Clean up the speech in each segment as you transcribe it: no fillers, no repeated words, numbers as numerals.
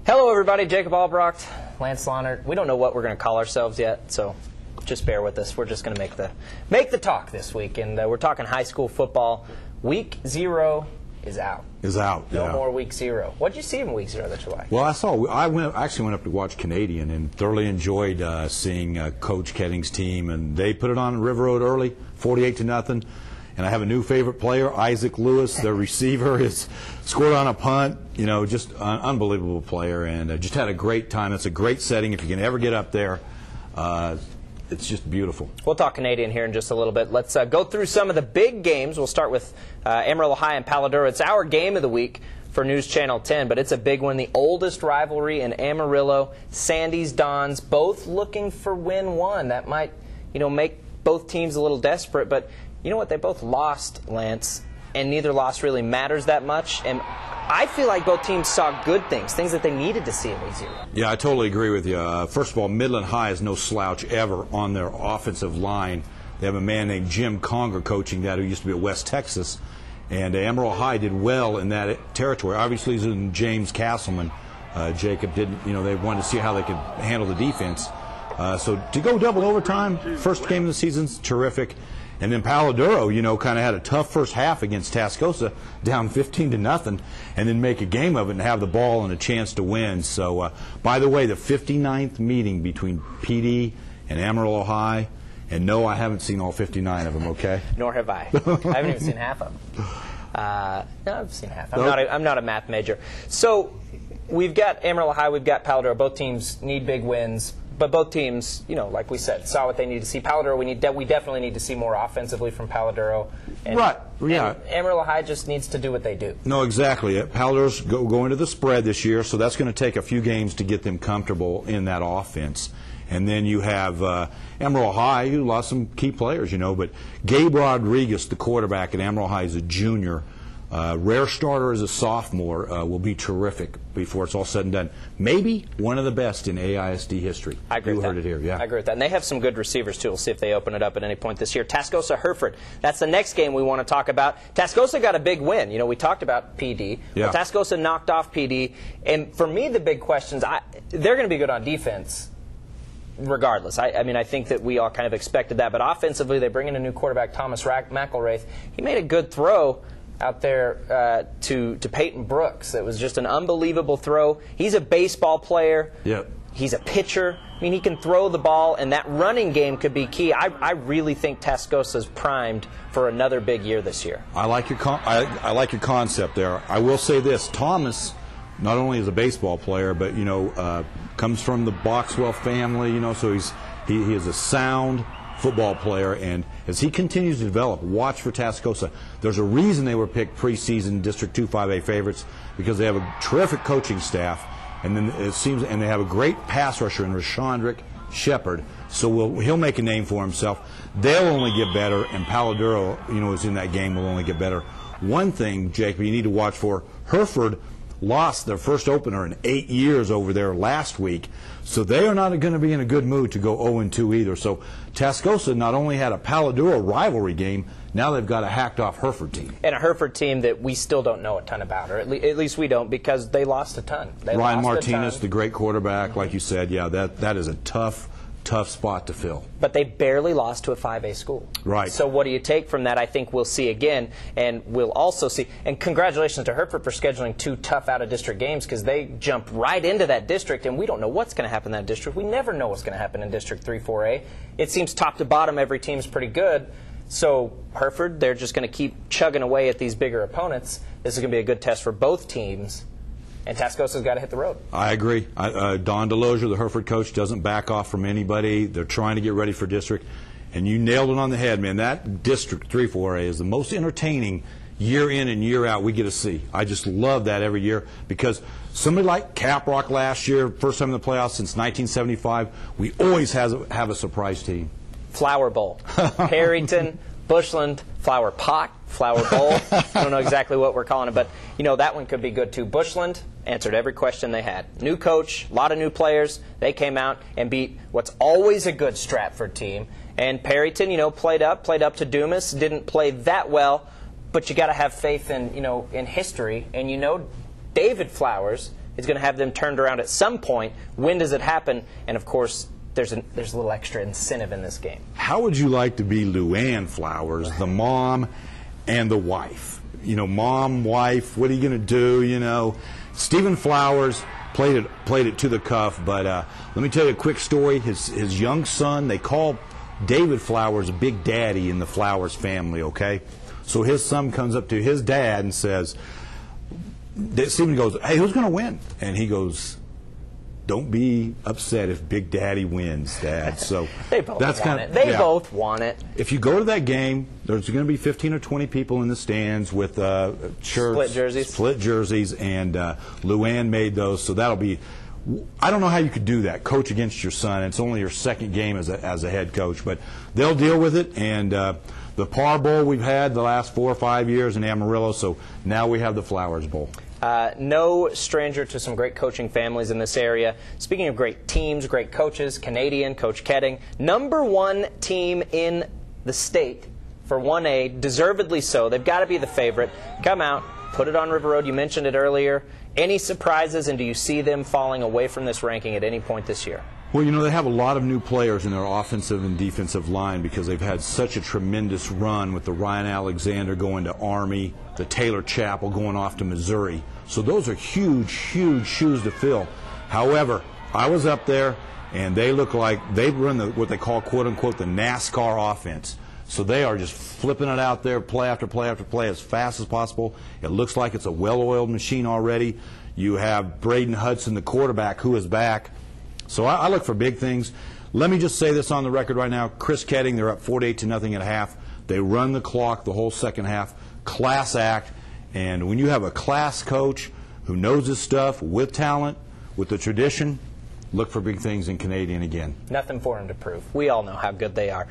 Hello, everybody. Jacob Albracht, Lance Lahnert. We don't know what we're going to call ourselves yet, so just bear with us. We're just going to make the talk this week, and we're talking high school football. Week 0 is out. No more week 0. What did you see in week 0 that you liked? Well, I actually went up to watch Canadian and thoroughly enjoyed seeing Coach Ketting's team, and they put it on River Road early, 48-0. And I have a new favorite player, Isaac Lewis, their receiver, has scored on a punt. You know, just an unbelievable player, and just had a great time. It's a great setting. If you can ever get up there, it's just beautiful. We'll talk Canadian here in just a little bit. Let's go through some of the big games. We'll start with Amarillo High and Palo Duro. It's our game of the week for News Channel 10, but it's a big one. The oldest rivalry in Amarillo, Sandy's Dons, both looking for win 1. That might, make both teams a little desperate, but you know what? They both lost, Lance, and neither loss really matters that much. And I feel like both teams saw good things that they needed to see in week 0. Yeah, I totally agree with you. First of all, Midland High is no slouch ever on their offensive line. They have a man named Jim Conger coaching that, who used to be at West Texas. And Amarillo High did well in that territory. Obviously, it's in James Castleman. Jacob didn't, they wanted to see how they could handle the defense. So to go double overtime, first game of the season's terrific. And then Palo Duro, kind of had a tough first half against Tascosa, down 15-0, and then make a game of it and have the ball and a chance to win. So, by the way, the 59th meeting between PD and Amarillo High, and no, I haven't seen all 59 of them, okay? Nor have I. I haven't even seen half of them. No, I've seen half. I'm not a math major. So we've got Amarillo High, we've got Palo Duro. Both teams need big wins. But both teams, like we said, saw what they needed to see. Palo Duro, we definitely need to see more offensively from Palo Duro. Right, yeah. And Amarillo High just needs to do what they do. No, exactly. Palo Duro's going to the spread this year, so that's going to take a few games to get them comfortable in that offense. And then you have Amarillo High, who lost some key players, but Gabe Rodriguez, the quarterback at Amarillo High, is a junior. Rare starter as a sophomore, will be terrific before it's all said and done. Maybe one of the best in AISD history. I agree with that. You heard it here, yeah. I agree with that. And they have some good receivers, too. We'll see if they open it up at any point this year. Tascosa Hereford. That's the next game we want to talk about. Tascosa got a big win. We talked about PD. Yeah. Well, Tascosa knocked off PD. And for me, the big questions, they're going to be good on defense regardless. I think that we all kind of expected that. But offensively, they bring in a new quarterback, Thomas McElraith. He made a good throw out there to Peyton Brooks. It was just an unbelievable throw. He's a baseball player. Yep. He's a pitcher. He can throw the ball, and that running game could be key. I really think Tascosa's primed for another big year this year. I like your concept there. I will say this: Thomas, not only is a baseball player, but comes from the Boxwell family. So he is a sound football player, and as he continues to develop, watch for Tascosa. There's a reason they were picked preseason District 2 5A favorites, because they have a terrific coaching staff, and then and they have a great pass rusher in Rashandrick Shepard. So he'll make a name for himself. They'll only get better, and Palo Duro, is in that game, will only get better. One thing, Jacob, you need to watch for: Hereford lost their first opener in 8 years over there last week, so they are not going to be in a good mood to go 0-2 either. So Tascosa not only had a Palo Duro rivalry game, now they've got a hacked-off Hereford team. And a Hereford team that we still don't know a ton about, or at least we don't, because they lost a ton. Ryan Martinez, the great quarterback, like you said, yeah, that is a tough spot to fill. But they barely lost to a 5A school. Right. So what do you take from that? I think we'll see again, and we'll also see. And congratulations to Hereford for scheduling 2 tough out-of-district games, because they jumped right into that district, and we don't know what's going to happen in that district. We never know what's going to happen in District 3 4A. It seems top to bottom every team's pretty good. So Hereford, they're just going to keep chugging away at these bigger opponents. This is going to be a good test for both teams. And Tascosa's got to hit the road. I agree. Don DeLozier, the Hereford coach, doesn't back off from anybody. They're trying to get ready for district. And you nailed it on the head, man. That District 3 4A is the most entertaining year in and year out we get to see. I just love that every year, because somebody like Caprock last year, first time in the playoffs since 1975, we always have a surprise team. Flower Bowl. Perryton, Bushland, Flower Pot, Flower Bowl. I don't know exactly what we're calling it, but that one could be good too. Bushland answered every question they had. New coach, a lot of new players. They came out and beat what's always a good Stratford team. And Perryton, played up to Dumas, didn't play that well, but you got to have faith in, in history. And David Flowers is going to have them turned around at some point. When does it happen? And, of course, there's a little extra incentive in this game. How would you like to be Luann Flowers, the mom and the wife? You know, mom, wife, what are you going to do? You know, Stephen Flowers played it to the cuff, but let me tell you a quick story. His young son, they call David Flowers Big Daddy in the Flowers family, okay? So his son comes up to his dad and says, Stephen goes, hey, who's going to win? And he goes, don't be upset if Big Daddy wins, Dad. So they both want it. They both want it. If you go to that game, there's going to be 15 or 20 people in the stands with shirts, split jerseys, and Luann made those. So that'll be. I don't know how you could do that. Coach against your son. It's only your second game as a head coach, but they'll deal with it. And the Par Bowl we've had the last 4 or 5 years in Amarillo, so now we have the Flowers Bowl. No stranger to some great coaching families in this area. Speaking of great teams, great coaches, Canadian, Coach Ketting, #1 team in the state for 1A, deservedly so. They've got to be the favorite. Come out, put it on River Road. You mentioned it earlier. Any surprises, and do you see them falling away from this ranking at any point this year? Well, you know, they have a lot of new players in their offensive and defensive line because they've had such a tremendous run with the Ryan Alexander going to Army, the Taylor Chappell going off to Missouri. So those are huge, huge shoes to fill. However, I was up there, and they look like they run what they call, quote-unquote, the NASCAR offense. So they are just flipping it out there, play after play after play, as fast as possible. It looks like it's a well-oiled machine already. You have Braden Hudson, the quarterback, who is back. So I look for big things. Let me just say this on the record right now. Chris Ketting, they're up 48-0 at half. They run the clock the whole second half. Class act. And when you have a class coach who knows his stuff with talent, with the tradition, look for big things in Canadian again. Nothing for him to prove. We all know how good they are.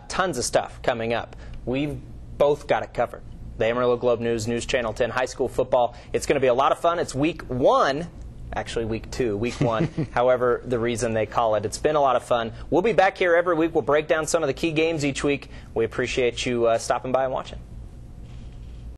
Tons of stuff coming up. We've both got it covered. The Amarillo Globe News, News Channel 10, high school football. It's going to be a lot of fun. It's week 1. Actually, week 2, week 1, however the reason they call it. It's been a lot of fun. We'll be back here every week. We'll break down some of the key games each week. We appreciate you stopping by and watching.